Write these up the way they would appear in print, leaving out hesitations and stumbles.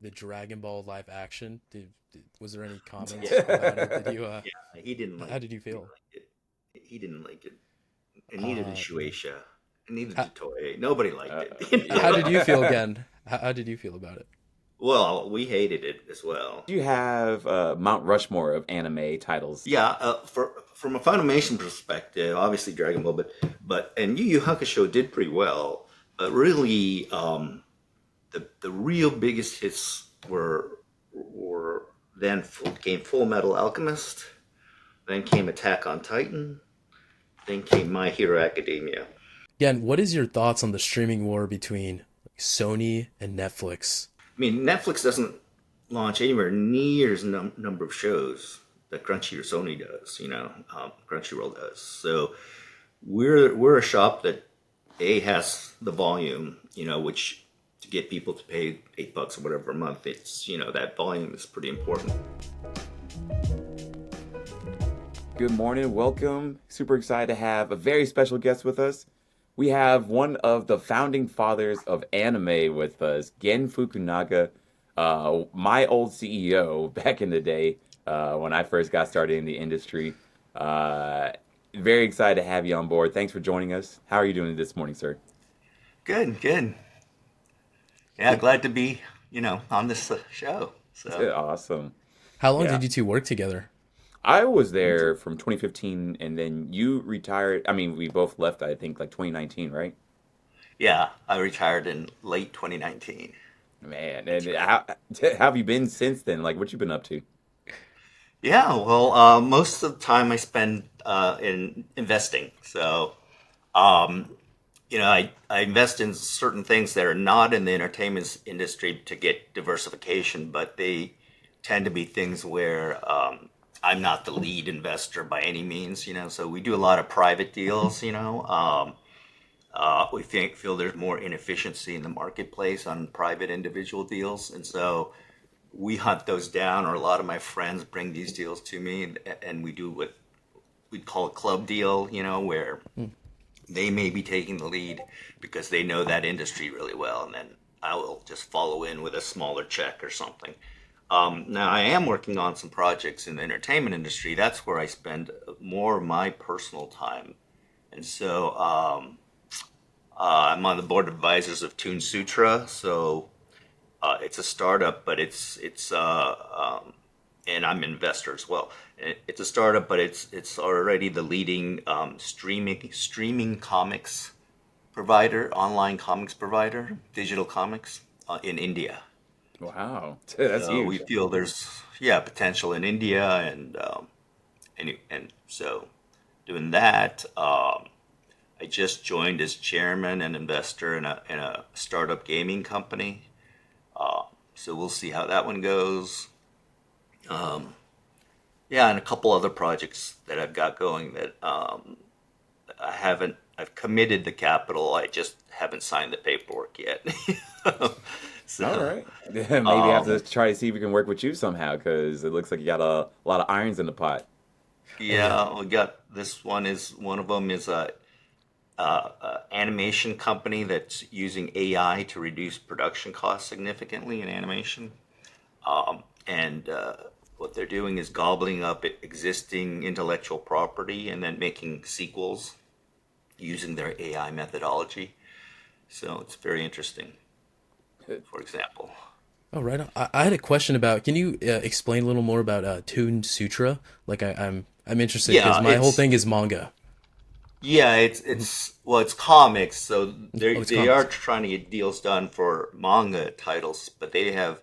the Dragon Ball live action. Was there any comments about Yeah. it? Did you Yeah, he didn't how like did you he didn't feel? like it. He didn't like it, and neither did Yeah. Shueisha, and neither How, did Toei. Nobody liked Uh, it. how did you feel yeah. again? How did you feel about it? Well, we hated it as well. Do you have Mount Rushmore of anime titles? Yeah, from a Funimation perspective, obviously Dragon Ball, but and Yu Yu Hakusho did pretty well. But really, the real biggest hits were came Full Metal Alchemist, then came Attack on Titan, then came My Hero Academia. Again, what is your thoughts on the streaming war between Sony and Netflix? I mean, Netflix doesn't launch anywhere near as number of shows that Crunchy or Sony does. Crunchyroll does. So we're a shop that has the volume. Which to get people to pay $8 or whatever a month, it's that volume is pretty important. Good morning, welcome. Super excited to have a very special guest with us. We have one of the founding fathers of anime with us, Gen Fukunaga, my old CEO back in the day when I first got started in the industry. Uh, Very excited to have you on board. Thanks for joining us. How are you doing this morning, sir? Good, good. Yeah, glad to be on this show. So Awesome. How long Yeah. did you two work together? I was there from 2015 and then you retired. I mean, we both left, I think, like 2019, right? yeah, I retired in late 2019. Man, That's and right. how have you been since then? Like, what you been up to? Yeah, well, most of the time I spend in investing. So, um, I invest in certain things that are not in the entertainment industry to get diversification, but they tend to be things where I'm not the lead investor by any means. So we do a lot of private deals. We feel there's more inefficiency in the marketplace on private individual deals, and so we hunt those down, or a lot of my friends bring these deals to me, and we do what we'd call a club deal, where Hmm. they may be taking the lead because they know that industry really well, and then I will just follow in with a smaller check or something. Now, I am working on some projects in the entertainment industry. That's where I spend more of my personal time. And so I'm on the board of advisors of Toon Sutra. So it's a startup, but and I'm an investor as well. It's a startup, but it's already the leading streaming comics provider, online comics provider, digital comics in India. Wow, that's So we huge. feel there's potential in India, and so doing that. I just joined as chairman and investor in a startup gaming company. So we'll see how that one goes. Um, yeah, and a couple other projects that I've got going that I haven't. I've committed the capital. I just haven't signed the paperwork yet. All so, right, maybe I have to um, try to see if we can work with you somehow because it looks like you got a lot of irons in the pot. Hey, yeah, we got this one. Is one of them is a animation company that's using AI to reduce production costs significantly in animation. And what they're doing is gobbling up existing intellectual property and then making sequels using their AI methodology. So it's very interesting, for example. oh, right on. I had a question about. Can you explain a little more about Toon Sutra? Like, I'm interested because Yeah, my whole thing is manga. it's well, it's comics, so Oh, it's they are comics. trying to get deals done for manga titles, but they have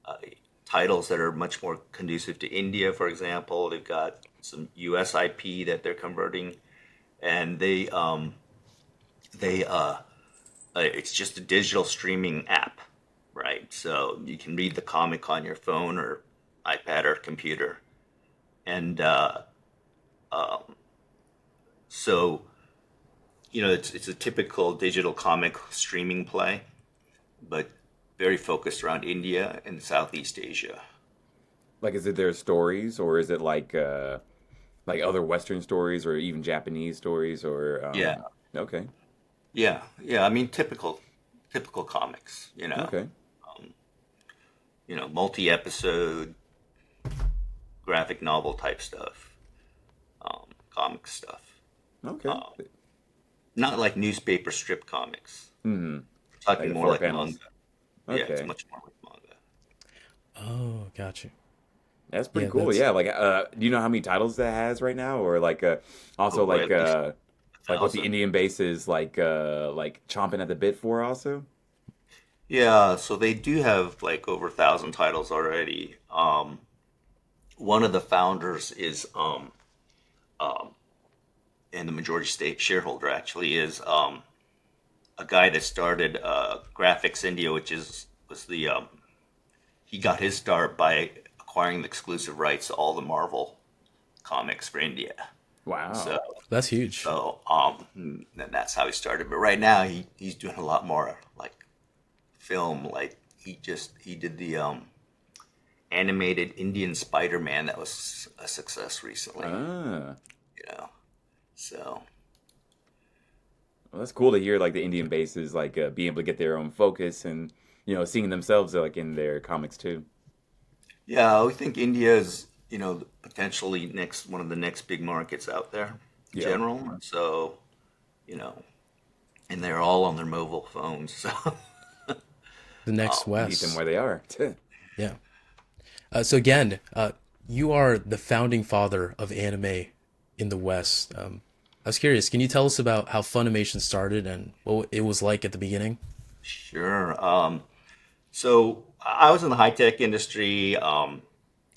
uh, titles that are much more conducive to India, for example. They've got some US IP that they're converting, and they it's just a digital streaming app, right? So you can read the comic on your phone or iPad or computer, and so it's a typical digital comic streaming play, but very focused around India and Southeast Asia. Like, is it their stories or is it like other Western stories or even Japanese stories or Yeah, okay, yeah. I mean, typical comics. okay. multi-episode graphic novel type stuff, comic stuff. Okay. Um, Not like newspaper strip comics. Hmm. Like Talking the more four like panels. manga. Yeah, it's Okay. much more like manga. Oh, got you. That's pretty Yeah, cool. that's Yeah, like do you know how many titles that has right now, or like also Oh, at least like what the 1,000. Indian base is like chomping at the bit for also? Yeah, so they do have like over 1,000 titles already. One of the founders is and the majority stake shareholder actually is a guy that started Graphics India, which is was the he got his start by acquiring the exclusive rights to all the Marvel comics for India. So Wow. that's huge. so then that's how he started. But right now he's doing a lot more like film. Like he did the animated Indian Spider-Man that was a success recently. Ah. You know, so Well, that's cool to hear like the Indian bases like being able to get their own focus and seeing themselves like in their comics too. yeah, we think India is potentially next one of the next big markets out there in Yeah. general. So you know, and they're all on their mobile phones. So The next Meet them West. where they are. Yeah. So again, you are the founding father of anime in the West. I was curious, can you tell us about how Funimation started and what it was like at the beginning? sure. So I was in the high tech industry.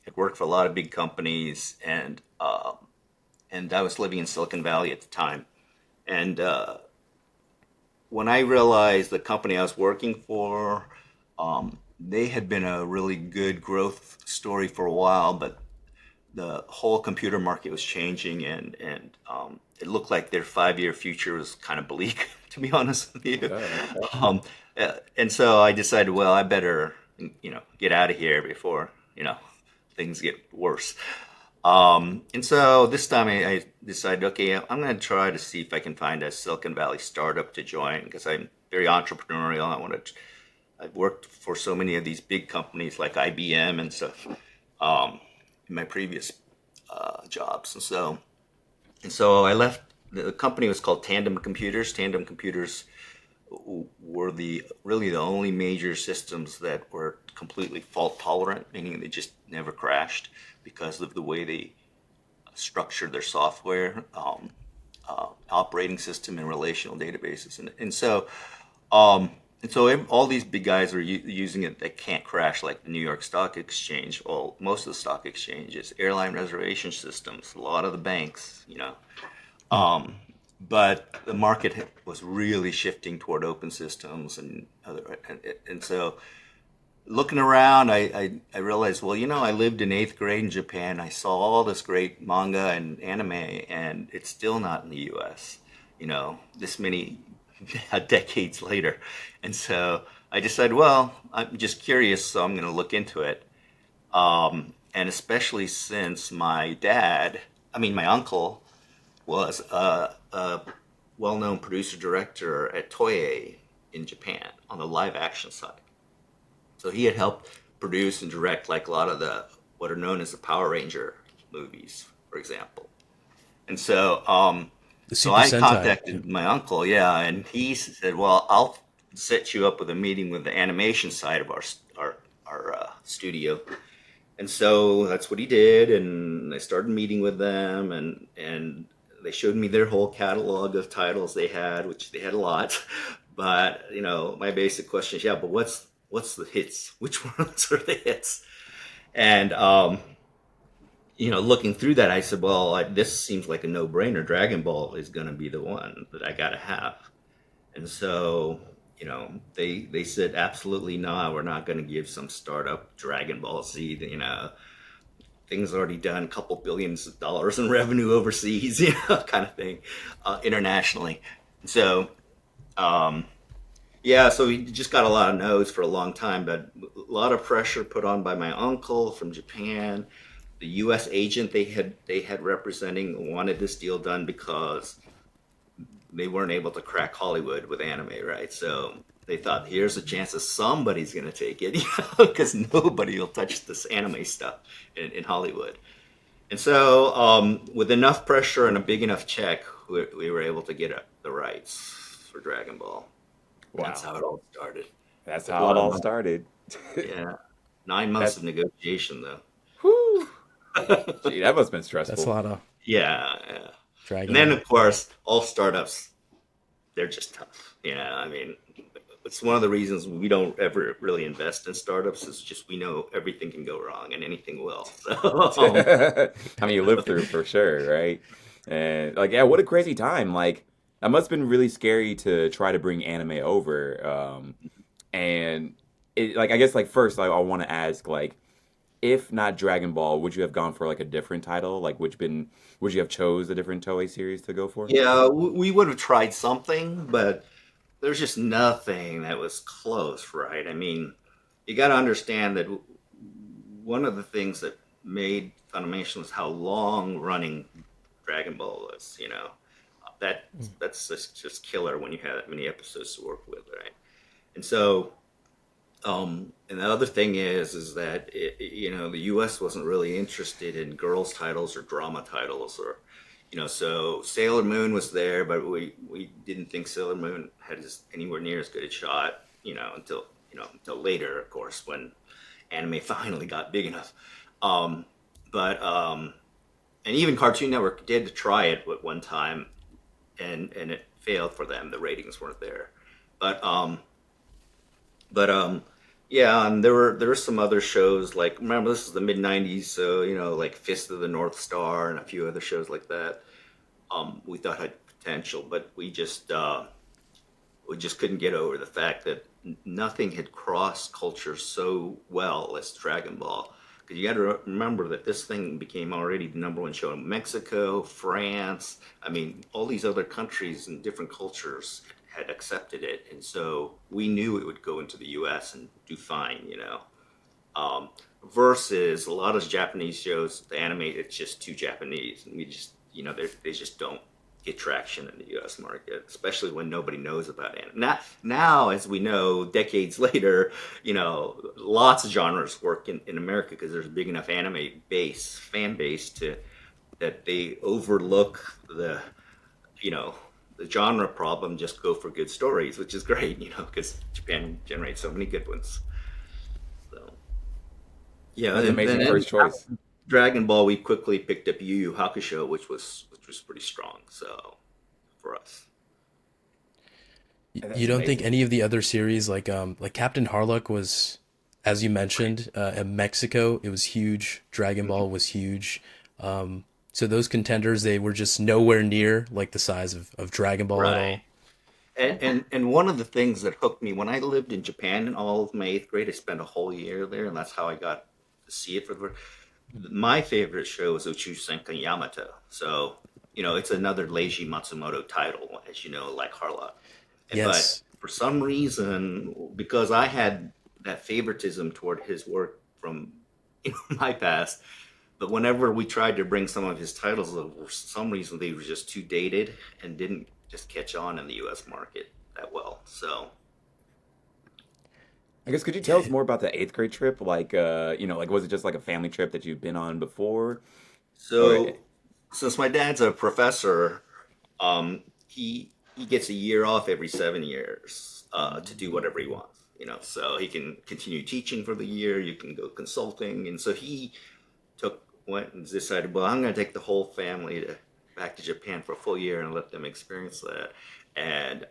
Had worked for a lot of big companies, and I was living in Silicon Valley at the time. And when I realized the company I was working for, they had been a really good growth story for a while, but the whole computer market was changing, and it looked like their 5 year future was kind of bleak, to be honest with you. Oh, okay. Um, and so I decided, well, I better get out of here before things get worse. And so this time I decided, okay, I'm going to try to see if I can find a Silicon Valley startup to join because I'm very entrepreneurial. I've worked for so many of these big companies like IBM and stuff in my previous jobs. And so I left. The company was called Tandem Computers. Tandem Computers were the only major systems that were completely fault tolerant, meaning they just never crashed because of the way they structured their software, operating system, and relational databases. And so all these big guys are using it that can't crash, like the New York Stock Exchange. Well, most of the stock exchanges, airline reservation systems, a lot of the banks. Hmm. But the market was really shifting toward open systems and so looking around, I realized, well, I lived in eighth grade in Japan. I saw all this great manga and anime, and it's still not in the U.S. This many decades later. And so I decided, well, I'm just curious, so I'm going to look into it. And especially since my uncle was a well-known producer director at Toei in Japan on the live action side. So he had helped produce and direct like a lot of the what are known as the Power Ranger movies, for example. And so, The so Super I Sentai. Yeah. contacted my uncle, yeah, and he said, "Well, I'll set you up with a meeting with the animation side of our studio." And so that's what he did, and I started meeting with them, and they showed me their whole catalog of titles they had, which they had a lot. But my basic question is, yeah, but what's the hits? Which ones are the hits? And looking through that, I said, well, this seems like a no-brainer. Dragon Ball is going to be the one that I got to have. And so, they said, absolutely not. We're not going to give some startup Dragon Ball Z. Things already done a couple billions of dollars in revenue overseas, kind of thing, internationally. So, yeah, so we just got a lot of no's for a long time, but a lot of pressure put on by my uncle from Japan. The U.S. agent they had representing wanted this deal done because they weren't able to crack Hollywood with anime, right? So they thought, here's a chance that somebody's going to take it, because nobody will touch this anime stuff in Hollywood. And so, with enough pressure and a big enough check, we were able to get the rights for Dragon Ball. That's Wow. how it all started. That's Took a how it lot of all money. started. Yeah, 9 months That's of negotiation, though. whew. Gee, that must have been That's a stressful. lot of Yeah, yeah. And dragging then, out. of course, all startups, they're just tough. I mean, it's one of the reasons we don't ever really invest in startups is just we know everything can go wrong and anything will. So, I mean, you lived through it for sure, right? And like, yeah, what a crazy time. Like, that must have been really scary to try to bring anime over. And like, I guess, like, first, like, I want to ask, like, if not Dragon Ball, would you have gone for like a different title? Like, would you have chose a different Toei series to go for? yeah, we would have tried something, but there's just nothing that was close, right? I mean, you got to understand that one of the things that made Funimation was how long running Dragon Ball was. That Mm. that's just killer when you have that many episodes to work with, right? And so, and the other thing is that the U.S. wasn't really interested in girls' titles or drama titles, or so Sailor Moon was there, but we didn't think Sailor Moon had anywhere near as good a shot, until later, of course, when anime finally got big enough. Um, but and even Cartoon Network did try it at one time, and it failed for them. The ratings weren't there, but but yeah, and there were some other shows, like, remember, this is the mid '90s, so like Fist of the North Star and a few other shows like that. We thought had potential, but we just couldn't get over the fact that nothing had crossed culture so well as Dragon Ball. Because you got to remember that this thing became already the number one show in Mexico, France. I mean, all these other countries and different cultures had accepted it, and so we knew it would go into the U.S. and do fine. Um, versus a lot of Japanese shows, the anime, it's just too Japanese, and we just, they just don't get traction in the U.S. market, especially when nobody knows about anime. Now, as we know, decades later, lots of genres work in America because there's a big enough fan base to that they overlook you know, the genre problem, just go for good stories, which is great, because Japan generates so many good ones. So. Yeah, That's an and amazing then first choice. Dragon Ball, we quickly picked up Yu Yu Hakusho, which was pretty strong. So for us, You That's don't think amazing. any of the other series, like Captain Harlock was, as you mentioned, in Mexico, it was huge. Dragon Mhm. Ball was huge. So those contenders, they were just nowhere near like the size of Dragon Ball at Right. all. And one of the things that hooked me when I lived in Japan in all of my eighth grade, I spent a whole year there, and that's how I got to see it for the first. My favorite show was Uchu Senkan Yamato. So it's another Leiji Matsumoto title, as you know, like Harlock. But Yes. for some reason, because I had that favoritism toward his work from my past, but whenever we tried to bring some of his titles, for some reason they were just too dated and didn't just catch on in the U.S. market that well. So, I guess could you tell us Yeah. more about the eighth grade trip? Like, like was it just like a family trip that you've been on before, or so since my dad's a professor, he gets a year off every 7 years to do whatever he wants. So he can continue teaching for the year. You can go consulting, and so he went and decided, well, I'm going to take the whole family back to Japan for a full year and let them experience that. And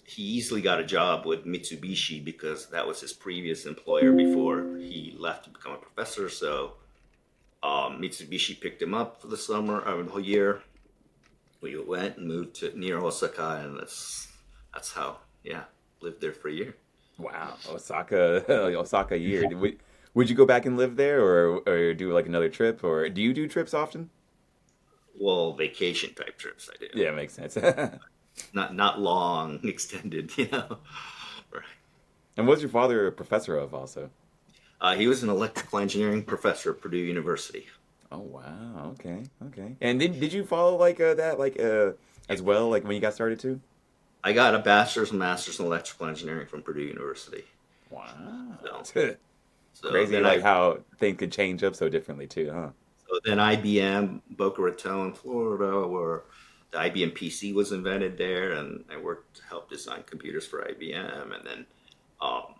he easily got a job with Mitsubishi because that was his previous employer before he left to become a professor. So Mitsubishi picked him up for the summer, the whole year. We went and moved to near Osaka, and that's how, yeah, lived there for a year. wow, Osaka, Osaka year? Would you go back and live there, or do like another trip, or do you do trips often? Well, vacation type trips I do, Yeah, makes sense. not long, extended. Right. And was your father a professor of also? He was an electrical engineering professor at Purdue University. Oh wow, okay, okay. And did you follow like that as well, like when you got started too? I got a bachelor's and master's in electrical engineering from Purdue University. Wow. So, so Crazy then like I how things could change up so differently too, huh? So then IBM, Boca Raton, Florida, where the IBM PC was invented there, and I worked to help design computers for IBM. And um,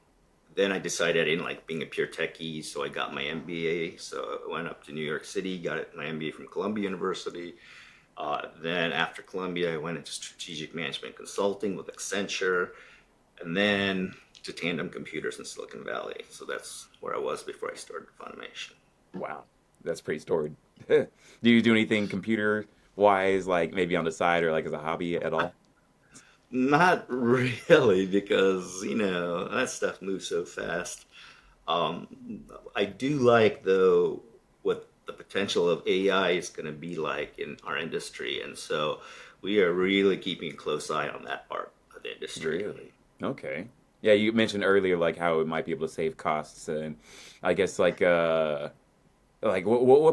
then I decided I didn't like being a pure techie, so I got my MBA. So I went up to New York City, got my MBA from Columbia University. Then after Columbia, I went into strategic management consulting with Accenture, and then to Tandem Computers in Silicon Valley. So that's where I was before I started Funimation. Wow. That's pretty storied. Do you do anything computer wise, like maybe on the side or like as a hobby at all? Not really, because that stuff moves so fast. I do like though what the potential of AI is going to be like in our industry, and so we are really keeping a close eye on that part of the industry. Really? Okay. Yeah, you mentioned earlier like how it might be able to save costs and I guess like what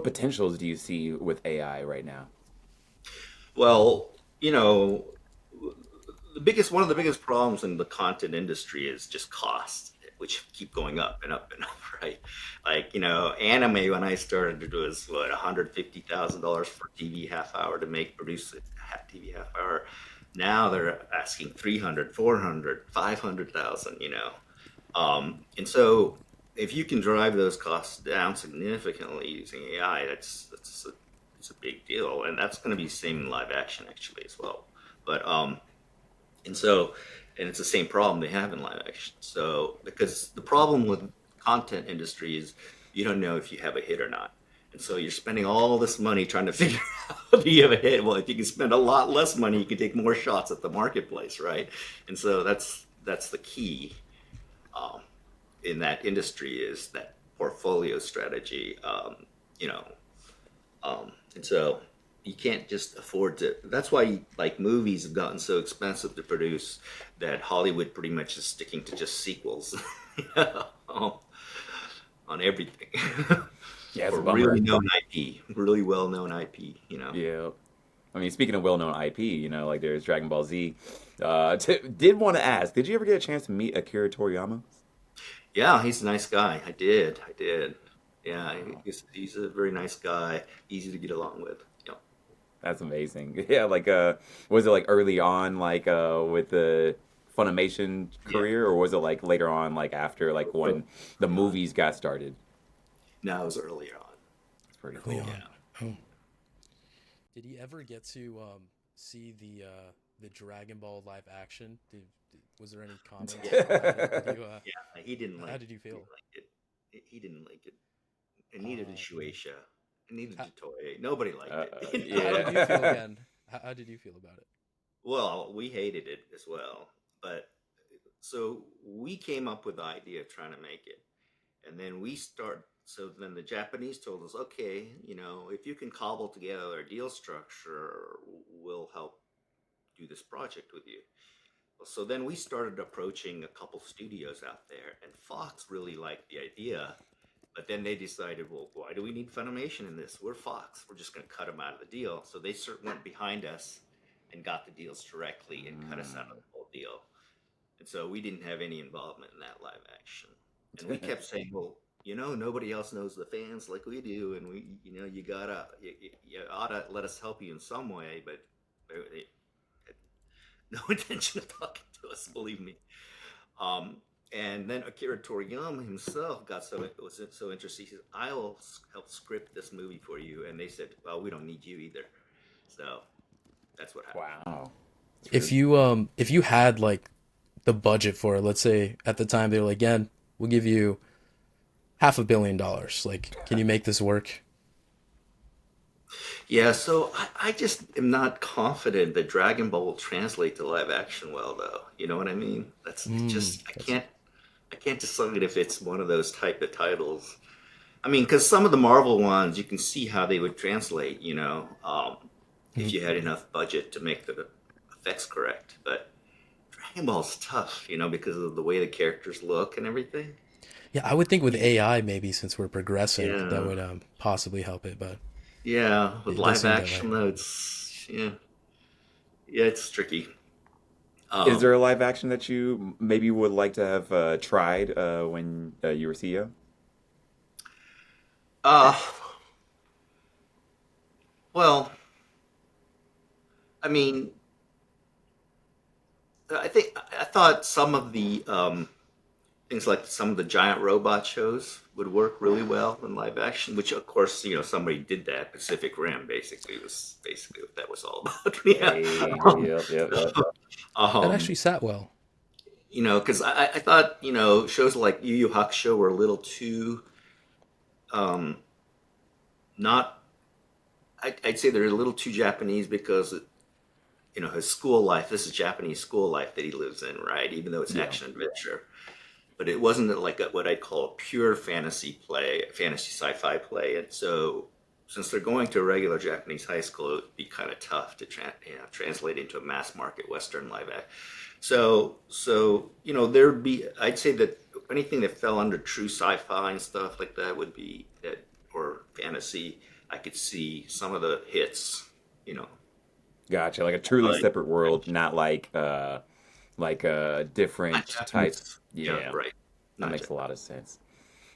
potentials do you see with AI right now? Well, you know, the biggest one of the biggest problems in the content industry is just costs, which keep going up and up and up, right? Like, anime when I started it was what $150,000 for TV half hour to make produce a TV half hour. Now they're asking 300, 400, 500,000. And so if you can drive those costs down significantly using AI, it's a big deal, and that's going to be the same in live action actually as well. But and so, and it's the same problem they have in live action. So, because the problem with content industry is you don't know if you have a hit or not. And so you're spending all this money trying to figure out do you have a hit? Well, if you can spend a lot less money, you can take more shots at the marketplace, right? And so that's the key um, in that industry is that portfolio strategy. You know, and so you can't just afford to. That's why like movies have gotten so expensive to produce that Hollywood pretty much is sticking to just sequels um, on everything Yeah, it's a for bummer. really known IP, really well known IP. Yeah. I mean, speaking of well-known IP, like there's Dragon Ball Z. Did want to ask, did you ever get a chance to meet Akira Toriyama? Yeah, he's a nice guy. I did. Yeah, Wow. he's a very nice guy, easy to get along with. Yeah. That's amazing. Yeah, like was it like early on like with the Funimation Yeah. career or was it like later on like after like when the Early on. movies got started? No, it was earlier on. It's pretty Early cool. on. Yeah. Oh, did he ever get to see the Dragon Ball live action? Was there any comments Yeah. about it? Yeah. He didn't How like did you he didn't feel? like it. He didn't like it. And neither did Man. Shueisha. And neither How, did Toei. Nobody liked it. how did you feel Yeah. again? How did you feel about it? Well, we hated it as well. But so we came up with the idea of trying to make it. And then so then the Japanese told us, okay, if you can cobble together a deal structure, we'll help do this project with you. Well, so then we started approaching a couple studios out there, and Fox really liked the idea. But then they decided, well, why do we need Funimation in this? We're Fox. We're just going to cut them out of the deal. So they went behind us and got the deals directly and cut us out of the whole deal. And so we didn't have any involvement in that live action. And we kept saying, well, nobody else knows the fans like we do, and you oughta let us help you in some way. But they had no intention of talking to us, believe me. Um, and then Akira Toriyama himself was so interested. He said, "I'll help script this movie for you." And they said, "Well, we don't need you either." So that's what happened. Wow. It's If really you had like the budget for it, let's say at the time they were like, again, we'll give you $500 million. Like, can you make this work? Yeah, so I just am not confident that Dragon Ball will translate to live action well, though. You know what I mean? That's it just That's I can't decide if it's one of those type of titles. I mean, because some of the Marvel ones, you can see how they would translate. If mhm. you had enough budget to make the effects correct. But Dragon Ball's tough, because of the way the characters look and everything. Yeah, I would think with Yeah, AI maybe since we're progressing that yeah, would possibly help it, but yeah. With it does live seem that action, way. though, it's yeah, it's tricky. Is there a live action that you maybe would like to have tried when you were CEO? Uh, well, I mean, I thought some of the things like some of the giant robot shows would work really well in live action. Which, of course, somebody did that. Pacific Rim basically was basically what that was all about. Yeah. Hey, Um, yep, yep, yep. That um, actually sat well. because I thought shows like Yu Yu Hakusho were a little too um, not. I'd say they're a little too Japanese because his school life. This is Japanese school life that he lives in, right? Even though it's Yeah. action adventure, but it wasn't like what I'd call a pure fantasy sci-fi play. And so, since they're going to a regular Japanese high school, it would be kind of tough to translate into a mass market Western live act. So there'd be, I'd say that anything that fell under true sci-fi and stuff like that would be that, or fantasy. I could see some of the hits, you know, Gotcha. Like a truly like separate world, not like not different type. Japanese. Yeah, Yeah, right. that Not makes a Japanese. lot of sense.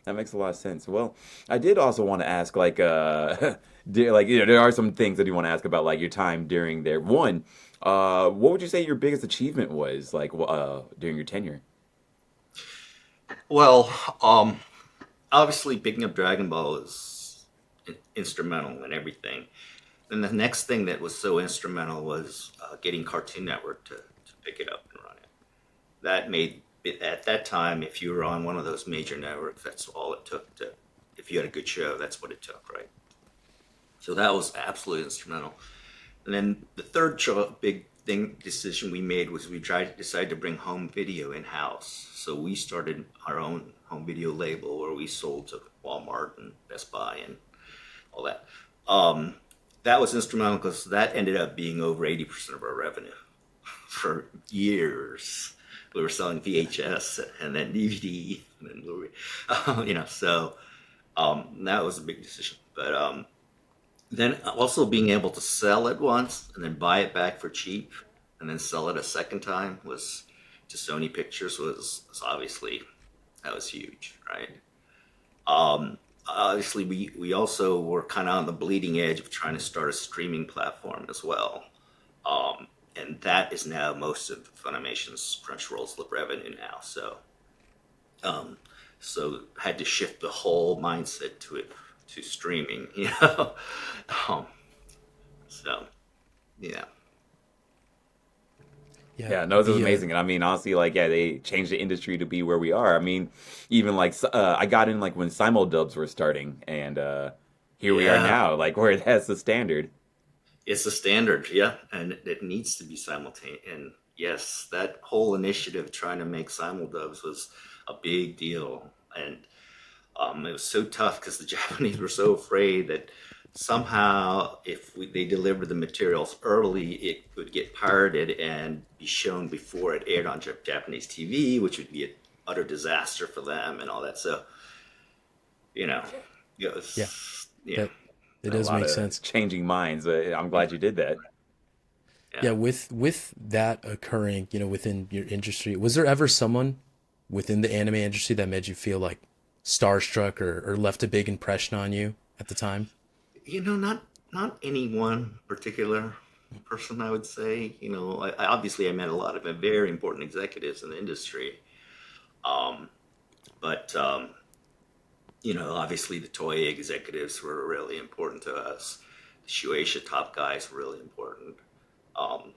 That makes a lot of sense. Well, I did also want to ask, like, like, there are some things I do want to ask about, like, your time during there. One, what would you say your biggest achievement was, like, during your tenure? Well, obviously picking up Dragon Ball is instrumental in everything. And the next thing that was so instrumental was getting Cartoon Network to pick it up and run it. That made it, at that time, if you were on one of those major networks, that's all it took to, if you had a good show, that's what it took, right? So that was absolutely instrumental. And then the third big thing decision we made was we tried to decide to bring home video in house. So we started our own home video label where we sold to Walmart and Best Buy and all that. Um, that was instrumental because that ended up being over 80% of our revenue for years. We were selling VHS and then DVD and then Blu-ray, so that was a big decision. But then also being able to sell it once and then buy it back for cheap and then sell it a second time was to Sony Pictures was obviously that was huge, right? Obviously, we also were kind of on the bleeding edge of trying to start a streaming platform as well. And that is now most of Funimation's Crunchyroll's revenue now. Um, so had to shift the whole mindset to streaming, Um, so yeah, Yeah, Yeah, no, this is the amazing. And I mean, honestly, like, yeah, they changed the industry to be where we are. I mean, even like, I got in like when simuldubs were starting, and here we are yeah, now, like, where that's the standard. it's a standard, yeah, and it needs to be simultaneous. And yes, that whole initiative trying to make simuldubs was a big deal, and it was so tough because the Japanese were so afraid that somehow if they delivered the materials early, it would get pirated and be shown before it aired on Japanese TV, which would be an utter disaster for them and all that. So, you know, it yeah, was, yeah, that it A does lot make of sense. changing minds. I'm glad you did that. yeah. Yeah, with that occurring, within your industry, was there ever someone within the anime industry that made you feel like starstruck or left a big impression on you at the time? Not any one particular person, I would say. Obviously I met a lot of very important executives in the industry, but obviously the Toei executives were really important to us. The Shueisha top guys were really important. Um,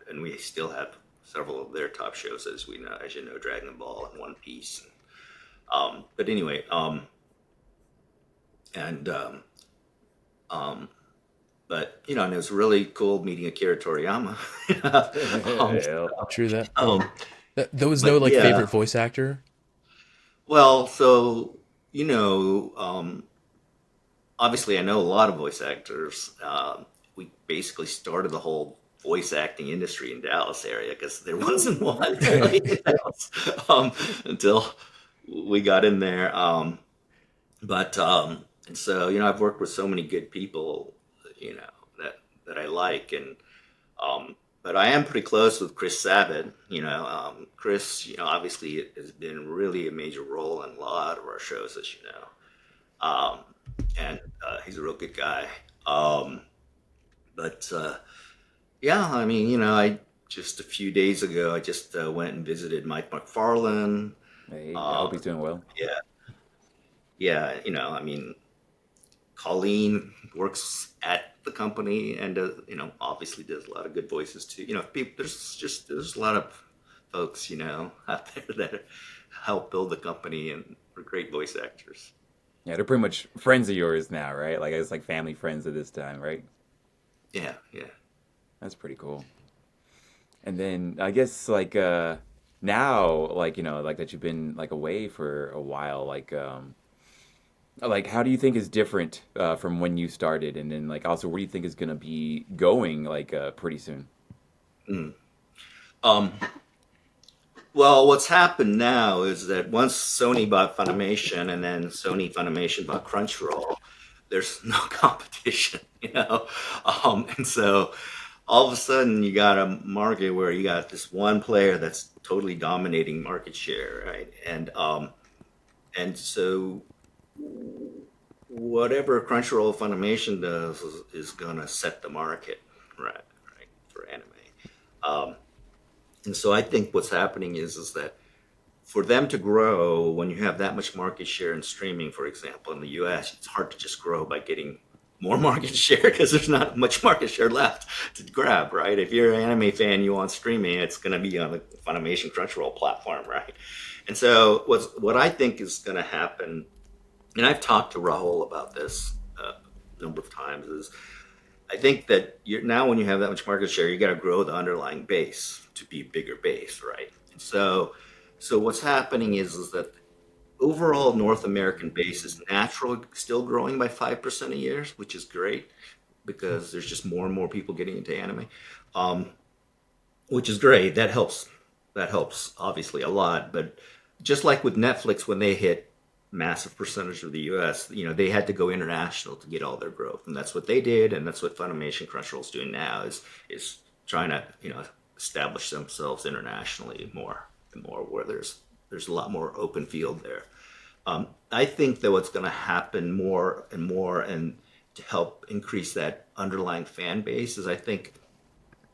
and we still have several of their top shows, as we know, as you know, Dragon Ball and One Piece. But anyway, and um, but and it was really cool meeting Akira Toriyama. um, Yeah. True that. um, There was no but like yeah, favorite voice actor. well, so you know, um, obviously I know a lot of voice actors. We basically started the whole voice acting industry in Dallas area because there wasn't one really in Dallas, until we got in there. But and so I've worked with so many good people, that I like, and but I am pretty close with Chris Sabat. Chris, obviously has been really a major role in a lot of our shows, as you know. And he's a real good guy. Um, but yeah, I mean, I just a few days ago, I just went and visited Mike McFarlane. Hey, I hope Um, he's doing well. yeah, yeah, I mean, Colleen works at the company and obviously does a lot of good voices too. People, there's a lot of folks out there that help build the company and are great voice actors. Yeah, they're pretty much friends of yours now, right? Like it's like family friends at this time, right? Yeah, yeah. That's pretty cool. And then I guess like now, like like that you've been like away for a while, like how do you think is different from when you started, and then like also where do you think is gonna be going like pretty soon? Mm. Um, well, what's happened now is that once Sony bought Funimation and then Sony Funimation bought Crunchyroll, there's no competition. And so all of a sudden you got a market where you got this one player that's totally dominating market share, right? And so whatever Crunchyroll Funimation does is going to set the market, right, for anime. Um, and so I think what's happening is that for them to grow, when you have that much market share in streaming, for example, in the US, it's hard to just grow by getting more market share because there's not much market share left to grab, right? If you're an anime fan, you want streaming, it's going to be on the Funimation Crunchyroll platform, right? And so what I think is going to happen, and I've talked to Rahul about this a number of times, is I think that now when you have that much market share, you got to grow the underlying base to be a bigger base, right? And so what's happening is that overall North American base is naturally still growing by 5% a year, which is great because there's just more and more people getting into anime, um, which is great. That helps. That helps obviously a lot. But just like with Netflix, when they hit massive percentage of the U.S., they had to go international to get all their growth, and that's what they did, and that's what Funimation Crunchyroll's doing now is trying to establish themselves internationally more and more, where there's a lot more open field there. I think that what's going to happen more and more, and to help increase that underlying fan base, is I think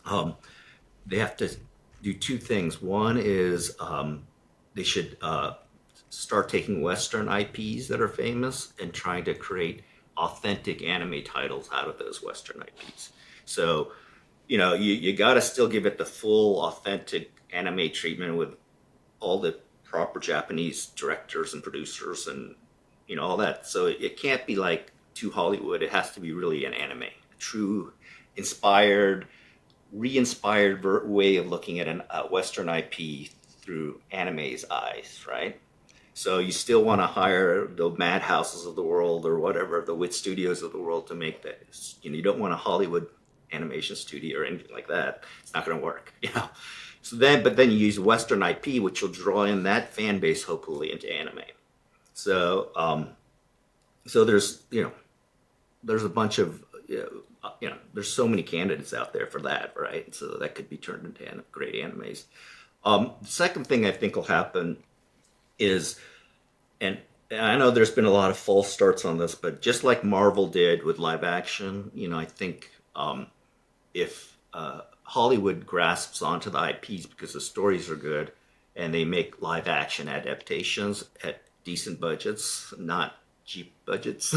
um, they have to do two things. One is they should start taking Western IPs that are famous and trying to create authentic anime titles out of those Western IPs. So, you got to still give it the full authentic anime treatment with all the proper Japanese directors and producers and all that. So it can't be like too Hollywood. It has to be really an anime, a true inspired, re-inspired way of looking at a Western IP through anime's eyes, right? So you still want to hire the Madhouses of the world or whatever, the Wit Studios of the world to make that. You don't want a Hollywood animation studio or anything like that. It's not going to work. But then you use Western IP, which will draw in that fan base hopefully into anime. So, so there's a bunch of, there's so many candidates out there for that, right? So that could be turned into great animes. The second thing I think will happen is, and I know there's been a lot of false starts on this, but just like Marvel did with live action, I think if Hollywood grasps onto the IPs because the stories are good and they make live action adaptations at decent budgets, not cheap budgets,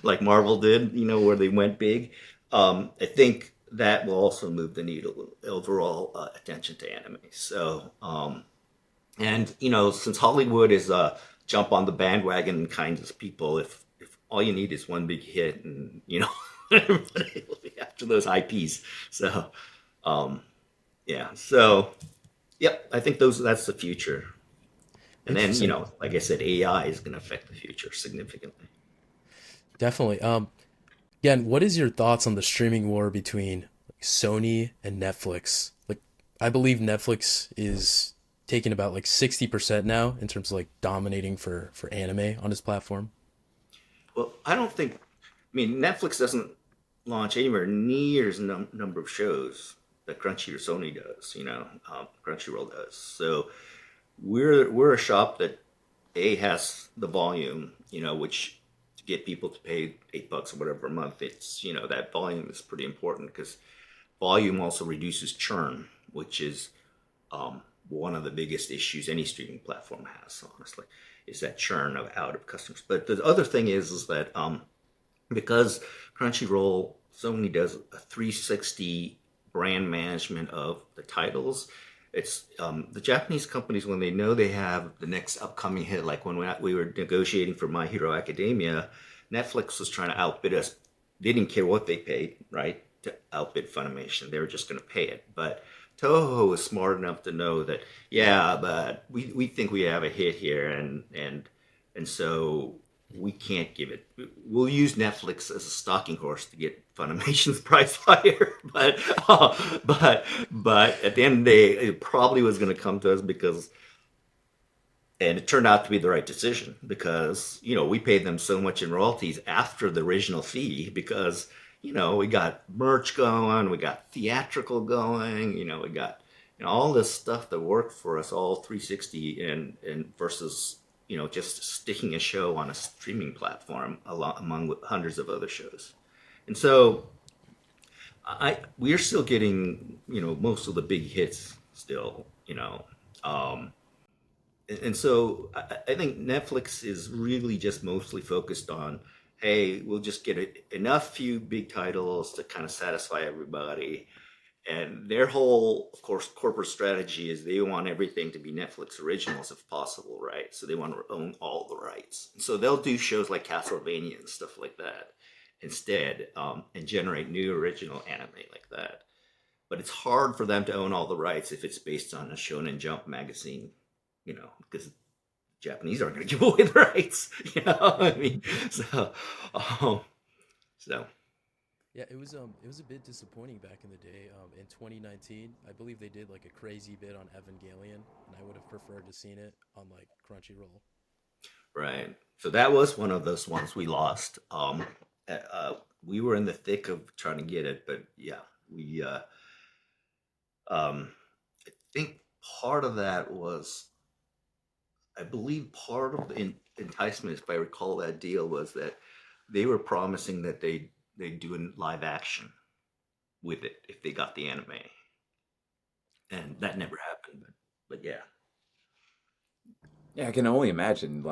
like Marvel did, where they went big. I think that will also move the needle overall attention to anime. So, and since Hollywood is jump on the bandwagon kinds of people, if all you need is one big hit, and everybody will be after those IPs. So, um, yeah. So, yep. I think that's the future. And then Interesting. like I said, AI is going to affect the future significantly. Definitely. Again, what is your thoughts on the streaming war between Sony and Netflix? Like, I believe Netflix is taking about like 60% now in terms of like dominating for anime on its platform. Well, I don't think. I mean, Netflix doesn't launch anywhere near as number of shows that Crunchy or Sony does, Crunchyroll does. So we're a shop that has the volume, which to get people to pay $8 or whatever a month, it's that volume is pretty important because volume also reduces churn, which is one of the biggest issues any streaming platform has, honestly, is that churn of out of customers. But the other thing is that because Crunchyroll Sony does a 360 brand management of the titles. It's the Japanese companies when they know they have the next upcoming hit, like when we were negotiating for My Hero Academia, Netflix was trying to outbid us. They didn't care what they paid, right, to outbid Funimation. They were just going to pay it. But Toho was smart enough to know that, yeah, but we think we have a hit here, and so we can't give it. We'll use Netflix as a stalking horse to get Funimation's price higher, but at the end of the day, it probably was going to come to us because, and it turned out to be the right decision because we paid them so much in royalties after the original fee because we got merch going, we got theatrical going, we got all this stuff that worked for us all 360 and versus just sticking a show on a streaming platform among hundreds of other shows. And so we're still getting, most of the big hits still, and so I think Netflix is really just mostly focused on, hey, we'll just get enough few big titles to kind of satisfy everybody. And their whole, of course, corporate strategy is they want everything to be Netflix originals if possible, right? So they want to own all the rights. So they'll do shows like Castlevania and stuff like that instead, and generate new original anime like that. But it's hard for them to own all the rights if it's based on a Shonen Jump magazine, because Japanese aren't going to give away the rights, I mean, um, so. Yeah, it was a bit disappointing back in the day. In 2019, I believe they did like a crazy bit on Evangelion, and I would have preferred to seen it on like Crunchyroll. Right. So that was one of those ones we lost. We were in the thick of trying to get it, but yeah, I think part of that was, I believe part of the enticement, if I recall that deal, was that they were promising that they'd do a live action with it if they got the anime, and that never happened. But yeah. Yeah, I can only imagine.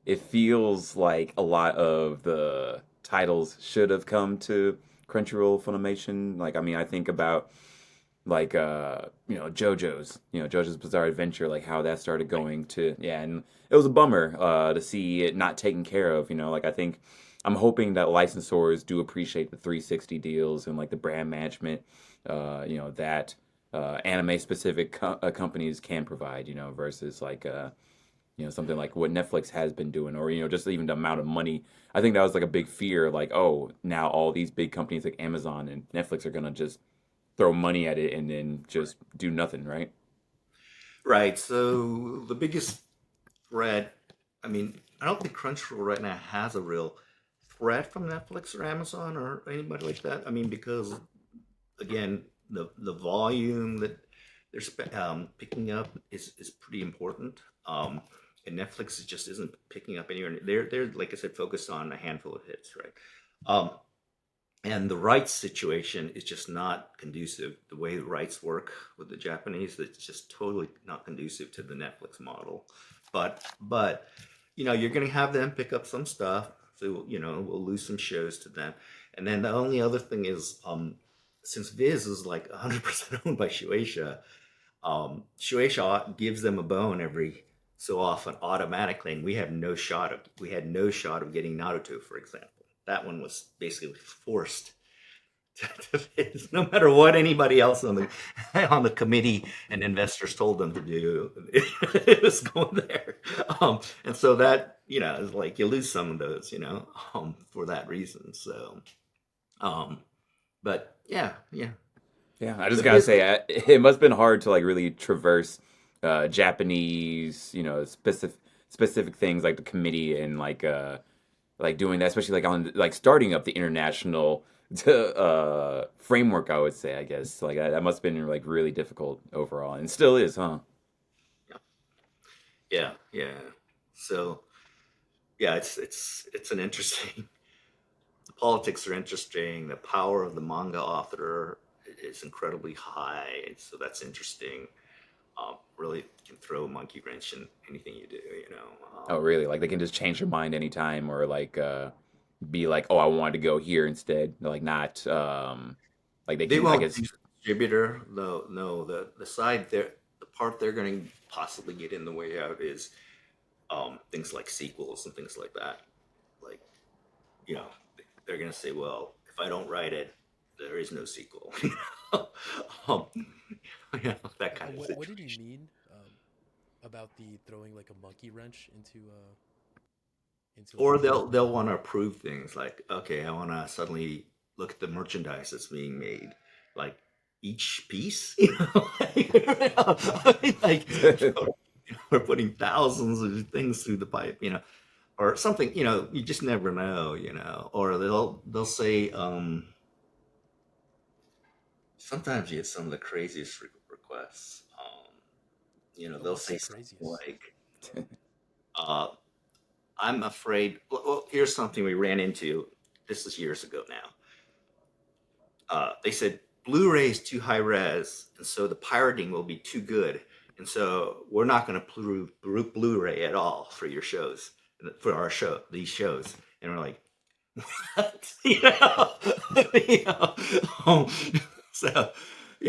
It feels like a lot of the titles should have come to Crunchyroll Funimation. Like, I mean, I think about JoJo's Bizarre Adventure, like how that started Right. going to, yeah, and it was a bummer to see it not taken care of. Like I think I'm hoping that licensors do appreciate the 360 deals and like the brand management, that anime specific companies can provide, versus something like what Netflix has been doing, or just even the amount of money. I think that was like a big fear, like, oh, now all these big companies like Amazon and Netflix are gonna just throw money at it and then just do nothing, right? Right. So the biggest threat, I mean, I don't think Crunchyroll right now has a real threat from Netflix or Amazon or anybody like that. I mean, because again, the volume that they're picking up is pretty important. And Netflix just isn't picking up anywhere. They're like I said, focused on a handful of hits, right? Um, and the rights situation is just not conducive. The way the rights work with the Japanese, it's just totally not conducive to the Netflix model. But you're going to have them pick up some stuff, so we'll lose some shows to them. And then the only other thing is, since Viz is like 100% owned by Shueisha, Shueisha gives them a bone every so often automatically, and we had no shot of getting Naruto, for example. That one was basically forced to Viz, no matter what anybody else on the committee and investors told them to do. It was going there, and so that is like you lose some of those, for that reason. So, um, but yeah, Yeah, I just the gotta Viz. say, it must have been hard to like really traverse Japanese, specific things like the committee and like doing that, especially like on like starting up the international framework, I would say, I guess. Like that must have been like really difficult overall, and still is, huh? Yeah, yeah, yeah. So yeah, it's an interesting. The politics are interesting. The power of the manga author is incredibly high, so that's interesting. Really can throw a monkey wrench in anything you do. Oh, really? Like they can just change their mind anytime, or like be like, oh, I wanted to go here instead. Like not like they They can, I won't guess. use distributor. No. The side there, the part they're going to possibly get in the way out is things like sequels and things like that. Like, you know, they're going to say, well, if I don't write it, there is no sequel. um, that kind of What did he situation. mean about the throwing like a monkey wrench into like Or the they'll want to approve things like, okay, I want to suddenly look at the merchandise that's being made, like each piece, like we're putting thousands of things through the pipe, or something, you just never know, or they'll say, sometimes you get some of the craziest requests. They'll what's the say something craziest? like, uh, I'm afraid. Well, here's something we ran into. This is years ago now. They said Blu-ray is too high res, and so the pirating will be too good, and so we're not going to Blu-ray at all for your shows, for our show, these shows. And we're like, what? You know? Um, so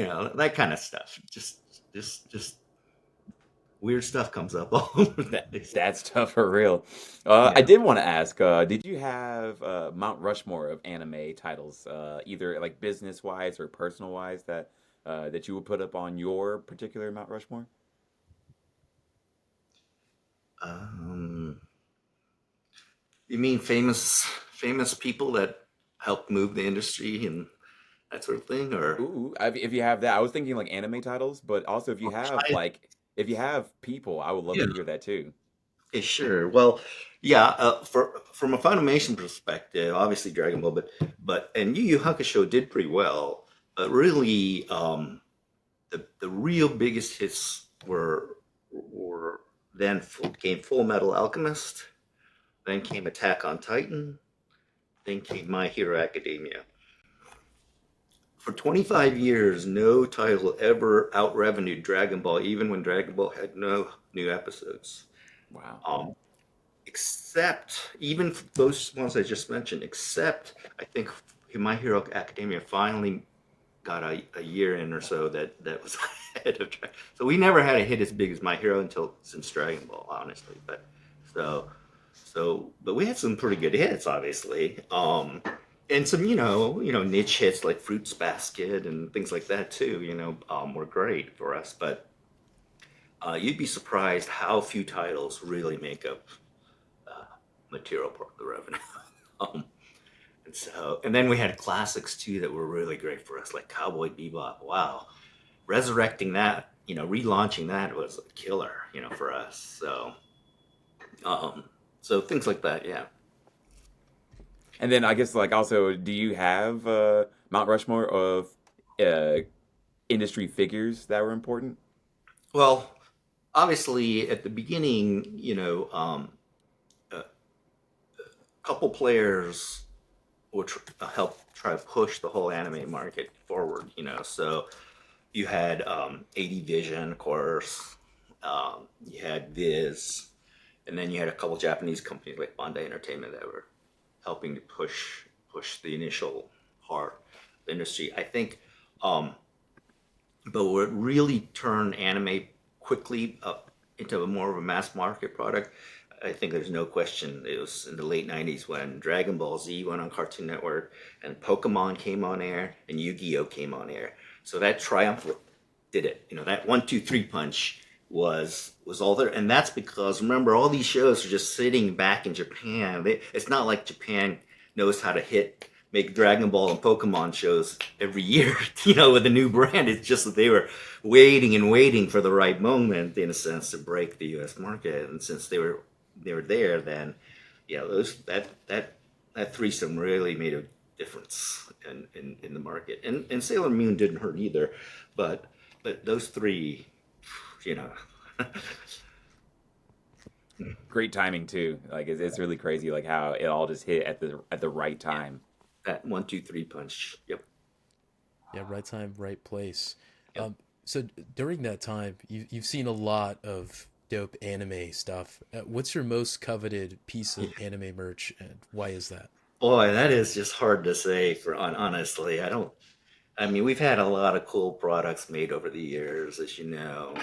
that kind of stuff. Just weird stuff comes up all over the That place. that's tough for real. I Yeah. did want to ask, did you have Mount Rushmore of anime titles, either like business wise or personal wise, that you would put up on your particular Mount Rushmore? Um, you mean famous people that helped move the industry and that sort of thing, or Ooh, if you have that, I was thinking like anime titles, but also I, if you have people, I would love yeah, to hear that too. okay, sure. Well, yeah. From a Funimation perspective, obviously Dragon Ball, but and Yu Yu Hakusho did pretty well. But really, the real biggest hits were then came Full Metal Alchemist, then came Attack on Titan, then came My Hero Academia. For 25 years, no title ever out revenued Dragon Ball, even when Dragon Ball had no new episodes. Wow. Um, except, even for those ones I just mentioned, except I think My Hero Academia finally got a year in or so that was ahead of Dragon. So we never had a hit as big as My Hero until since Dragon Ball, honestly. So but we had some pretty good hits, obviously. And some, niche hits like Fruits Basket and things like that too. Were great for us. But you'd be surprised how few titles really make up material part of the revenue. um, and then we had classics too that were really great for us, like Cowboy Bebop. Wow, resurrecting that, relaunching that was a killer, for us. Um, so things like that, yeah. And then I guess like also, do you have Mount Rushmore of uh, industry figures that were important? Well, obviously at the beginning, a couple players would help try to push the whole anime market forward. So you had 80 Vision, of course. You had Viz, and then you had a couple Japanese companies like Bandai Entertainment that were helping to push the initial part of the industry. I think, um, but what really turned anime quickly up into a more of a mass market product, I think there's no question. It was in the late '90s when Dragon Ball Z went on Cartoon Network, and Pokemon came on air, and Yu-Gi-Oh came on air. So that triumph did it. That 1, 2, 3 punch was all there, and that's because, remember, all these shows are just sitting back in Japan. It's not like Japan knows how to make Dragon Ball and Pokemon shows every year, with a new brand. It's just that they were waiting and waiting for the right moment, in a sense, to break the U.S. market. And since they were there, then those that threesome really made a difference in the market. And Sailor Moon didn't hurt either, but those three, you know, Great timing too. Like it's really crazy, like how it all just hit at the right yeah, time. that 1, 2, 3 punch. Yep, Yeah, right time, right place. yep. So during that time, you've seen a lot of dope anime stuff. What's your most coveted piece Yeah. of anime merch, and why is that? Boy, that is just hard to say honestly. I don't. I mean, we've had a lot of cool products made over the years, as you know.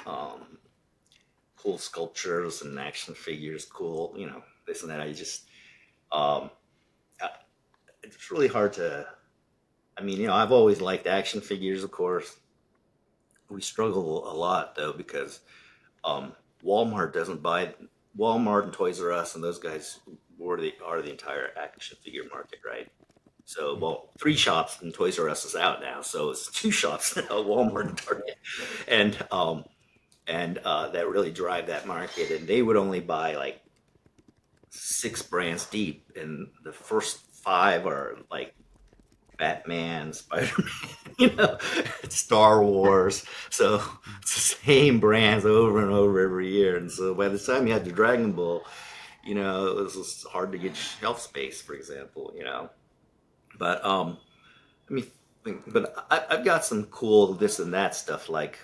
Cool sculptures and action figures, cool, this and that. Um, I- it's really hard to. I mean, I've always liked action figures, of course. We struggle a lot though because um, Walmart doesn't buy Walmart and Toys R Us and those guys are the entire action figure market, right? So, Mm. well, three shops and Toys R Us is out now, so it's two shops now, Walmart and Target, and that really drive that market. And they would only buy like six brands deep, and the first five are like Batman, Spider Man, Star Wars. So it's the same brands over and over every year. And so by the time you had the Dragon Ball, it was just hard to get shelf space, for example. But I mean, but I've got some cool this and that stuff. Like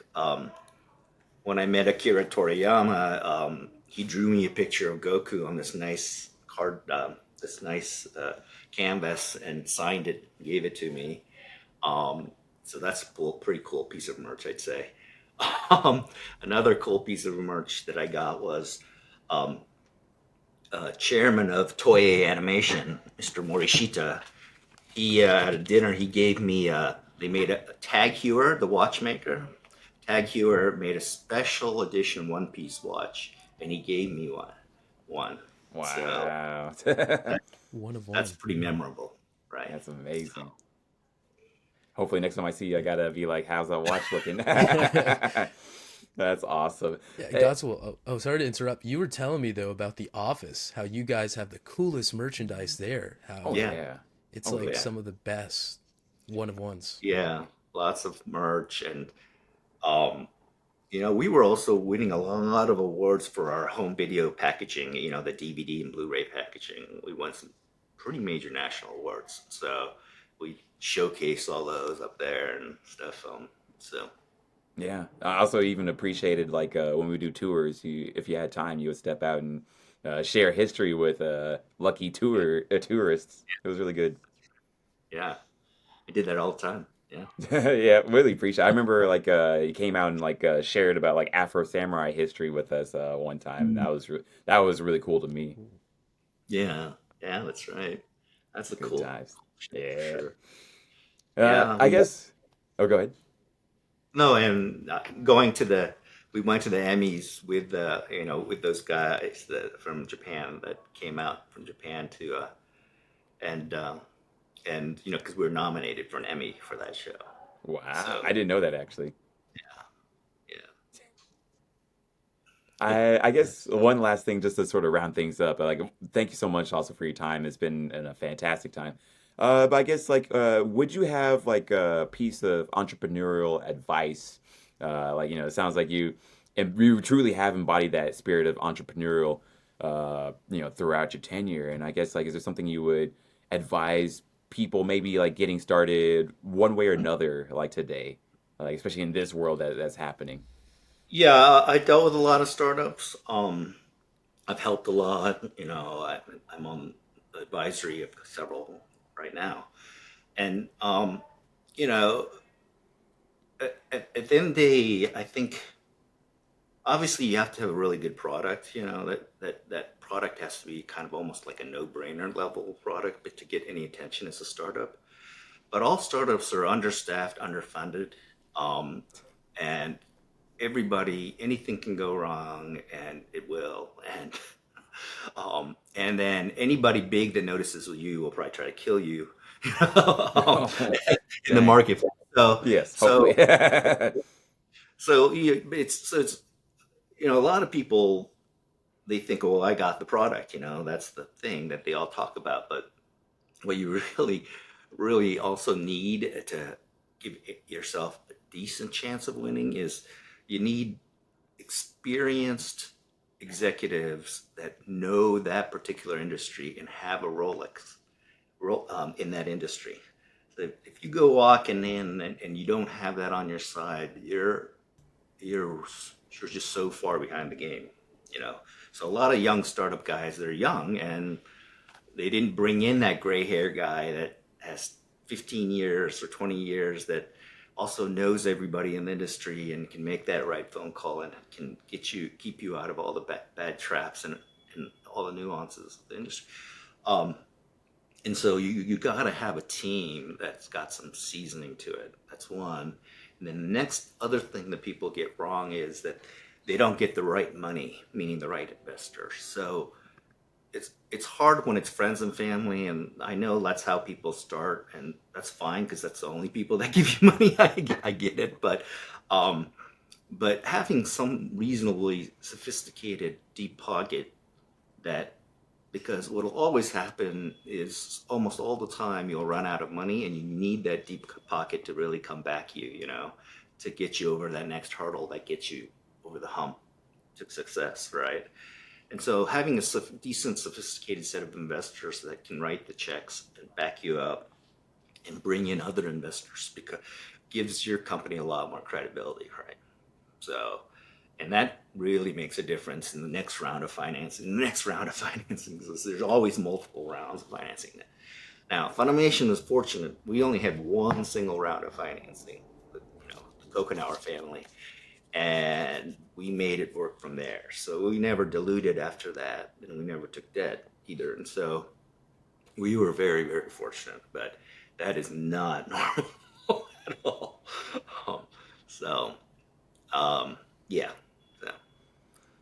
when I met Akira Toriyama, he drew me a picture of Goku on this nice canvas, and signed it, gave it to me. So that's a pretty cool piece of merch, I'd say. Um, Another cool piece of merch that I got was um, chairman of Toei Animation, Mr. Morishita. He at a dinner he gave me. They made a Tag Heuer, the watchmaker. Tag Heuer made a special edition One Piece watch, and he gave me one. One. So Wow. that, One of that's one. pretty memorable, right? That's So amazing. Hopefully next time I see you, I gotta be like, how's that watch looking? That's awesome. Yeah, Hey, Godswill. Oh, sorry to interrupt. You were telling me though about the office, how you guys have the coolest merchandise there. oh How yeah, yeah. it's oh like yeah, some of the best one of ones. yeah. Lots of merch, and um, we were also winning a lot of awards for our home video packaging, the DVD and Blu-ray packaging. We won some pretty major national awards. So we showcase all those up there and stuff. So Yeah. I also even appreciated like when we do tours, if you had time, you would step out and share history with lucky yeah, tourists. It was really good. yeah, I did that all the time. Yeah. Yeah, really appreciate. I remember like he came out and like shared about like Afro Samurai history with us one time. That was really cool to me. Cool. Yeah, yeah, that's right. That's a Good cool times. for Yeah. sure. Yeah, I guess. Oh, go ahead. no, and we went to the Emmys with with those guys from Japan that came out from Japan to and because we were nominated for an Emmy for that show. Wow, I So didn't know that actually. yeah, I guess one last thing just to sort of round things up. Like, thank you so much also for your time. It's been a fantastic time. But I guess like, would you have like a piece of entrepreneurial advice? Like, it sounds like you truly have embodied that spirit of entrepreneurial, throughout your tenure. And I guess like, is there something you would advise people maybe like getting started one way or another, like today, like especially in this world that's happening? yeah. I dealt with a lot of startups. I've helped a lot. I'm on advisory of several right now, and you know, at the end of the day, I think obviously you have to have a really good product. That product has to be kind of almost like a no-brainer level product, but to get any attention as a startup. But all startups are understaffed, underfunded, um, and anything can go wrong, and it will. And then anybody big that notices you will probably try to kill you, Oh, in the dang. market. So, Yes, hopefully. so, it's a lot of people, they think, oh, I got the product. That's the thing that they all talk about. But what you really, really also need to give yourself a decent chance of winning is you need experienced executives that know that particular industry and have a Rolex in that industry. So if you go walking in and you don't have that on your side, you're you're just so far behind the game, you know. So a lot of young startup guys, they're young and they didn't bring in that gray hair guy that has 15 years or 20 years that also knows everybody in the industry and can make that right phone call and can keep you out of all the bad traps and all the nuances of the industry. Um, and so you got to have a team that's got some seasoning to it. That's one. And then the next other thing that people get wrong is that they don't get the right money, meaning the right investors. So it's hard when it's friends and family, and I know that's how people start, and that's fine because that's the only people that give you money. I get it, um, but having some reasonably sophisticated deep pocket that because what'll always happen is almost all the time you'll run out of money and you need that deep pocket to really come back you know, to get you over that next hurdle that gets you over the hump to success, right? And so having a decent, sophisticated set of investors that can write the checks and back you up and bring in other investors because gives your company a lot more credibility, right? So, and that really makes a difference in the next round of financing. The next round of financing, because there's always multiple rounds of financing. Now, Funimation is fortunate. We only had one single round of financing, with, you know, the Tokunaga family, and we made it work from there. So we never diluted after that, and we never took debt either. And so we were very, very fortunate, but that is not normal at all. Um, so, yeah. So,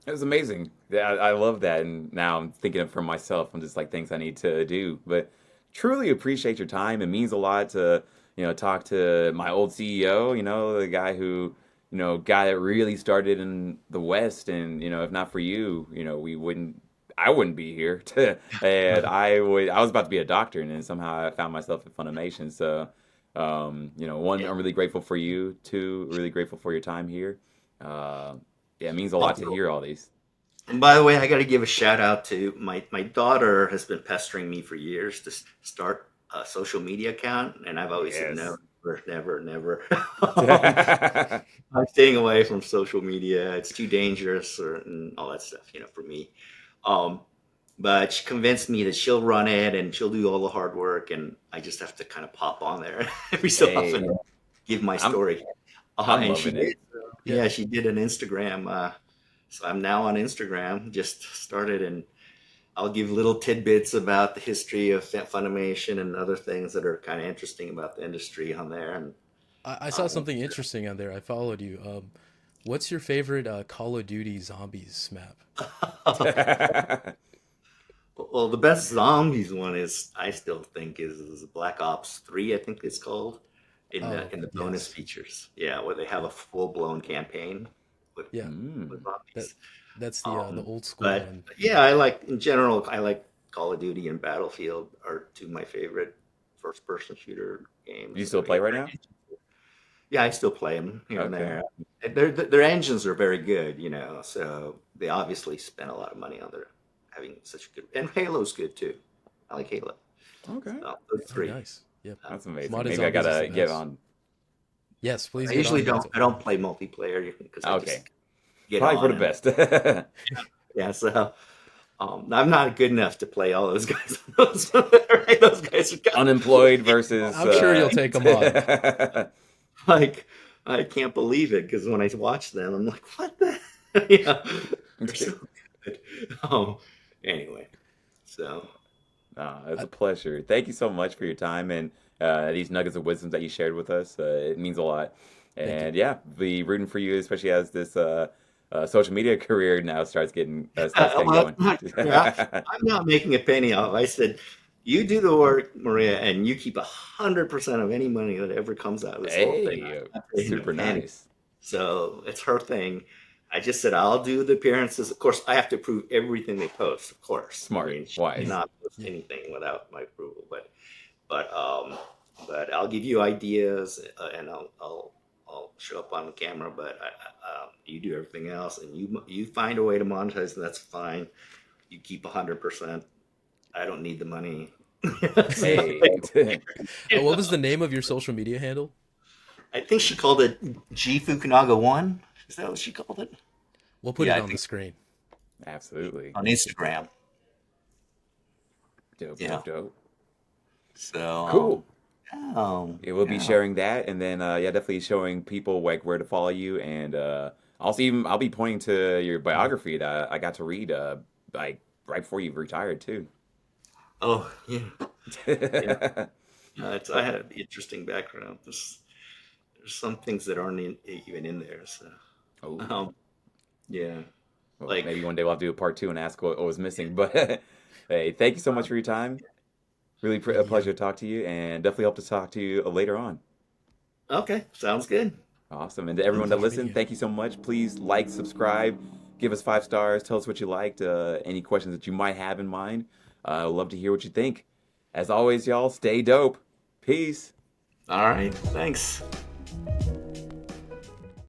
It was amazing. Yeah, I love that. And now I'm thinking of for myself. I'm just like things I need to do. But truly appreciate your time. It means a lot to, talk to my old CEO, the guy who, got it really started in the West. And, if not for you, I wouldn't be here. And I was about to be a doctor. And then somehow I found myself at Funimation. So, one, yeah. I'm really grateful for you. Two, really grateful for your time here. Uh, yeah, it means a lot to hear all these. And by the way, I got to give a shout out to my daughter has been pestering me for years to start a social media account, and I've always said no, Yes. never, never. um, I'm staying away from social media. It's too dangerous, and all that stuff, you know, for me. Um, but she convinced me that she'll run it and she'll do all the hard work, and I just have to kind of pop on there every so often Hey, and give my I'm story. I'm And she loving did. it. Yeah. Yeah, she did an Instagram. So I'm now on Instagram. Just started, and I'll give little tidbits about the history of Funimation and other things that are kind of interesting about the industry on there. And I saw um, something interesting on there. I followed you. What's your favorite Call of Duty Zombies map? well, the best zombies one is I still think is Black Ops 3. I think it's called Oh, in the bonus yes. features. Yeah, where they have a full blown campaign with, Yeah. with Mm. That zombies. that's the Um, old school but one. yeah, I like in general. I like Call of Duty and Battlefield are two of my favorite first-person shooter You games. still play right now? Yeah, I still play them here and Okay. there. Their engines are very good, you know. So they obviously spent a lot of money on their having such good. And Halo's good too. I like Halo. Okay. So those Oh, three. nice. Yep. Um, That's amazing. Modded Maybe I Zombies is the gotta get best. on. Yes, please I get usually on. don't. I don't play multiplayer because I Okay. just get Probably for on the and best. yeah. So I'm not good enough to play all those guys. Those guys are kind Unemployed versus I'm sure you'll take a mod. like I can't believe it because when I watch them, I'm like, what the? Yeah, they're so good. Um, anyway, so It's I, a pleasure. Thank you so much for your time and these nuggets of wisdom that you shared with us. It means a lot. Thank you. And yeah, be rooting for you, especially as this social media career now starts getting well, going. I'm not making a penny off. I said, you do the work, Maria, and you keep 100% of any money that ever comes out of this whole thing. Hey, I'm not paying a super penny. nice. So it's her thing. I just said I'll do the appearances. Of course, I have to approve everything they post. Of course, I Smart, mean she wise. cannot post Yeah. anything without my approval. But But I'll give you ideas, and I'll show up on the camera. But you do everything else, and you find a way to monetize, and that's fine. You keep 100%. I don't need the money. So, Hey, What was the name of your social media handle? I think she called it G Fukunaga One. Is that what she called it? We'll put Yeah, it I on the think screen. absolutely. on Instagram. Dope, Yeah. dope, dope. So, Cool. um, Yeah, we'll be yeah. sharing that, and then yeah, definitely showing people like where to follow you, and also even I'll be pointing to your Mhm. biography that I got to read like right before you retired too. Oh, yeah. Yeah. I Oh, had an interesting background. There's some things that aren't even in there. So, oh. um, yeah, Well, like, maybe one day we'll have to do a part two and ask what was missing. But hey, thank you so much for your time. Really a Yeah. pleasure to talk to you, and definitely hope to talk to you later on. okay, sounds good. Awesome. And to everyone that Pleasure listened, meeting you. thank you so much. Please like, subscribe, give us 5 stars, tell us what you liked, any questions that you might have in mind. I'd love to hear what you think. As always, y'all, stay dope. Peace. All right, thanks.